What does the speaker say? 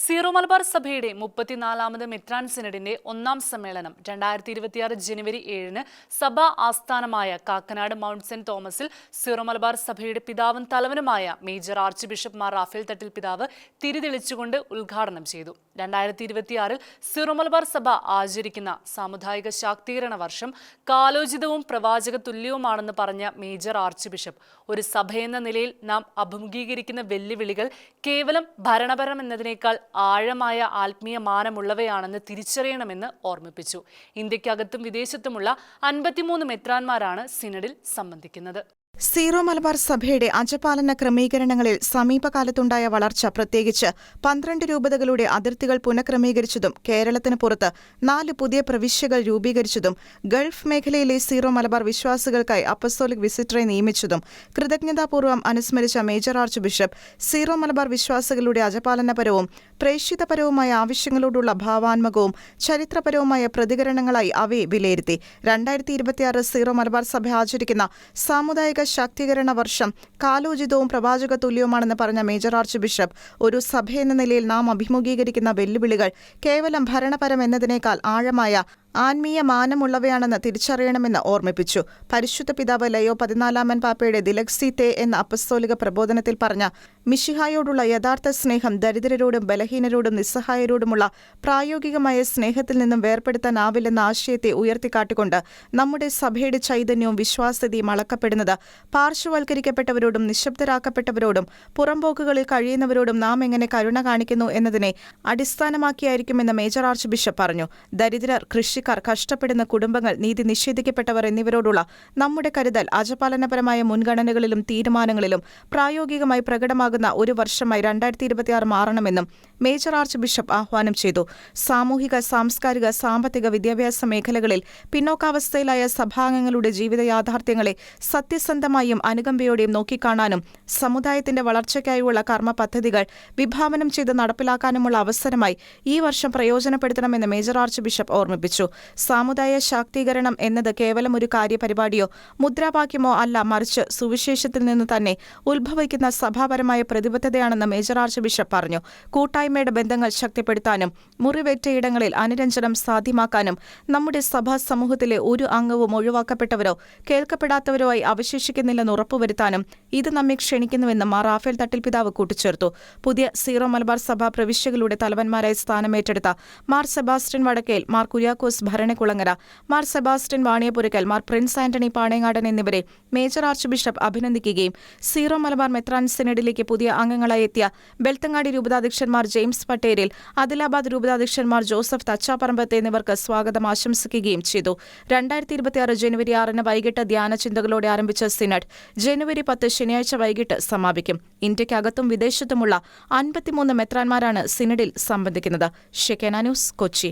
Zero Malabar സഭയുടെ 34ാമത് മെത്രാൻ സിനഡിന്റെ ഒന്നാം സമ്മേളനം 2026 ജനുവരി 7-ന് സഭാ ആസ്ഥാനമായ കാക്കനാട് മൗണ്ട് സെന്റ് തോമസിൽ സീറോ മലബാർ സഭയുടെ പിതാവും തലവനുമായ major archbishop Mar Raphael Thattil പിതാവ് തിരിതെളിച്ചുകൊണ്ട് ഉദ്ഘാടനം ചെയ്തു. 2026-ൽ സീറോ മലബാർ സഭ ആചരിക്കുന്ന സാമുദായിക ശാക്തീകരണ വർഷം കാലോചിതവും പ്രവാചക തുല്യവുമാണെന്ന് പറഞ്ഞ മേജർ ആർച്ച് ബിഷപ്പ്, ഒരു സഭയെന്ന നിലയിൽ നാം അഭിമുഖീകരിക്കുന്ന വെല്ലുവിളികൾ കേവലം ഭരണപരം എന്നതിനേക്കാൾ ആഴമായ ആത്മീയ മാനമുള്ളവയാണെന്ന് തിരിച്ചറിയണമെന്ന് ഓർമ്മിപ്പിച്ചു. ഇന്ത്യക്കകത്തും വിദേശത്തുമുള്ള 53 മെത്രാന്മാരാണ് സിനഡിൽ സംബന്ധിക്കുന്നത്. സീറോ മലബാർ സഭയുടെ അജപാലന ക്രമീകരണങ്ങളിൽ സമീപകാലത്തുണ്ടായ വളർച്ച, പ്രത്യേകിച്ച് 12 രൂപതകളുടെ അതിർത്തികൾ പുനഃക്രമീകരിച്ചതും കേരളത്തിന് പുറത്ത് 4 പുതിയ പ്രവിശ്യകൾ രൂപീകരിച്ചതും ഗൾഫ് മേഖലയിലെ സീറോ മലബാർ വിശ്വാസികൾക്കായി അപ്പസ്തോലിക് വിസിറ്ററെ നിയമിച്ചതും കൃതജ്ഞതാപൂർവ്വം അനുസ്മരിച്ച major archbishop Syro Malabar വിശ്വാസികളുടെ അജപാലനപരവും പ്രേക്ഷിതപരവുമായ ആവശ്യങ്ങളോടുള്ള ഭാവാത്മകവും ചരിത്രപരവുമായ പ്രതികരണങ്ങളായി അവയെ വിലയിരുത്തി. 2026 സീറോ മലബാർ സഭ ആചരിക്കുന്ന സാമുദായിക ശാക്തീകരണ വർഷം കാലോചിതവും പ്രവാചക തുല്യവുമാണെന്ന് പറഞ്ഞ മേജർ ആർച്ച് ബിഷപ്പ്, ഒരു സഭയെന്ന നിലയിൽ നാം അഭിമുഖീകരിക്കുന്ന വെല്ലുവിളികൾ കേവലം ഭരണപരം എന്നതിനേക്കാൾ ആഴമായ ആത്മീയ മാനമുള്ളവയാണെന്ന് തിരിച്ചറിയണമെന്ന് ഓർമ്മിപ്പിച്ചു. പരിശുദ്ധ പിതാവ് ലയോ 14 പാപ്പയുടെ ദിലക്സി തേ എന്ന അപ്പസ്തോലിക പ്രബോധനത്തിൽ പറഞ്ഞ മിശിഹായോടുള്ള യഥാർത്ഥ സ്നേഹം ദരിദ്രരോടും ബലഹീനരോടും നിസ്സഹായരോടുമുള്ള പ്രായോഗികമായ സ്നേഹത്തിൽ നിന്നും വേർപെടുത്താനാവില്ലെന്ന ആശയത്തെ ഉയർത്തിക്കാട്ടിക്കൊണ്ട് നമ്മുടെ സഭയുടെ ചൈതന്യവും വിശ്വാസ്യതയും അളക്കപ്പെടുന്നത് പാർശ്വവൽക്കരിക്കപ്പെട്ടവരോടും നിശബ്ദരാക്കപ്പെട്ടവരോടും പുറംപോക്കുകളിൽ കഴിയുന്നവരോടും നാം എങ്ങനെ കരുണ കാണിക്കുന്നു എന്നതിനെ അടിസ്ഥാനമാക്കിയായിരിക്കുമെന്ന് മേജർ ആർച്ച് ബിഷപ്പ് പറഞ്ഞു. ദരിദ്രർ, കൃഷിക്കാർ, കഷ്ടപ്പെടുന്ന കുടുംബങ്ങൾ, നീതി നിഷേധിക്കപ്പെട്ടവർ എന്നിവരോടുള്ള നമ്മുടെ കരുതൽ അജപാലനപരമായ മുൻഗണനകളിലും തീരുമാനങ്ങളിലും പ്രായോഗികമായി പ്രകടമാകുന്ന ഒരു വർഷമായി 2026 മാറണമെന്നും മേജർ ആർച്ച് ബിഷപ്പ് ആഹ്വാനം ചെയ്തു. സാമൂഹിക, സാംസ്കാരിക, സാമ്പത്തിക, വിദ്യാഭ്യാസ മേഖലകളിൽ പിന്നോക്കാവസ്ഥയിലായ സഭാംഗങ്ങളുടെ ജീവിത യാഥാർത്ഥ്യങ്ങളെ സത്യസന്ധമായും അനുകമ്പയോടെയും നോക്കിക്കാണാനും സമുദായത്തിന്റെ വളർച്ചയ്ക്കായുള്ള കർമ്മ പദ്ധതികൾ വിഭാവനം ചെയ്ത് നടപ്പിലാക്കാനുമുള്ള അവസരമായി ഈ വർഷം പ്രയോജനപ്പെടുത്തണമെന്ന് മേജർ ആർച്ച് ബിഷപ്പ് ഓർമ്മിപ്പിച്ചു. സാമുദായ ശാക്തീകരണം എന്നത് കേവലം ഒരു കാര്യപരിപാടിയോ മുദ്രാവാക്യമോ അല്ല, മറിച്ച് സുവിശേഷത്തിൽ നിന്ന് തന്നെ ഉത്ഭവിക്കുന്ന സഭാപരമായ പ്രതിബദ്ധതയാണെന്ന് മേജർ ആർച്ച് ബിഷപ്പ് പറഞ്ഞു. കൂട്ടായ്മയുടെ ബന്ധങ്ങൾ ശക്തിപ്പെടുത്താനും മുറിവേറ്റയിടങ്ങളിൽ അനുരഞ്ജനം സാധ്യമാക്കാനും നമ്മുടെ സഭാ സമൂഹത്തിലെ ഒരു അംഗവും ഒഴിവാക്കപ്പെട്ടവരോ കേൾക്കപ്പെടാത്തവരോ ആയി അവശേഷിക്കുന്നില്ലെന്ന് ഉറപ്പുവരുത്താനും ഇത് നമ്മെ ക്ഷണിക്കുന്നുവെന്ന് മാർ റാഫേൽ തട്ടിൽ പിതാവ് കൂട്ടിച്ചേർത്തു. പുതിയ സീറോ മലബാർ സഭാ പ്രവിശ്യകളുടെ തലവന്മാരായി സ്ഥാനമേറ്റെടുത്ത മാർ സെബാസ്റ്റ്യൻ വടക്കേൽ, മാർ കുര്യാക്കോസ് ഭരണകുളങ്ങര, മാർ സെബാസ്റ്റ്യൻ വാണിയപുരക്കൽ, മാർ പ്രിൻസ് ആന്റണി പാണേങ്ങാടൻ എന്നിവരെ മേജർ ആർച്ച് ബിഷപ്പ് അഭിനന്ദിക്കുകയും സീറോ മലബാർ മെത്രാൻ സിനഡിലേക്ക് പുതിയ അംഗങ്ങളായി എത്തിയ ബെൽത്തങ്ങാടി രൂപതാധ്യക്ഷന്മാർ ജെയിംസ് പട്ടേരിൽ, ആദിലാബാദ് രൂപതാധ്യക്ഷന്മാർ ജോസഫ് തച്ചാപ്പറമ്പത്ത് എന്നിവർക്ക് സ്വാഗതം ആശംസിക്കുകയും ചെയ്തു. 2026 ജനുവരി 6-ന് വൈകിട്ട് ധ്യാന ചിന്തകളോടെ ആരംഭിച്ച സിനഡ് ജനുവരി 10 ശനിയാഴ്ച വൈകിട്ട് സമാപിക്കും. ഇന്ത്യക്കകത്തും വിദേശത്തുമുള്ള 53 മെത്രാന്മാരാണ് സിനഡിൽ സംബന്ധിക്കുന്നത്. ഷെക്കേന ന്യൂസ്, കൊച്ചി.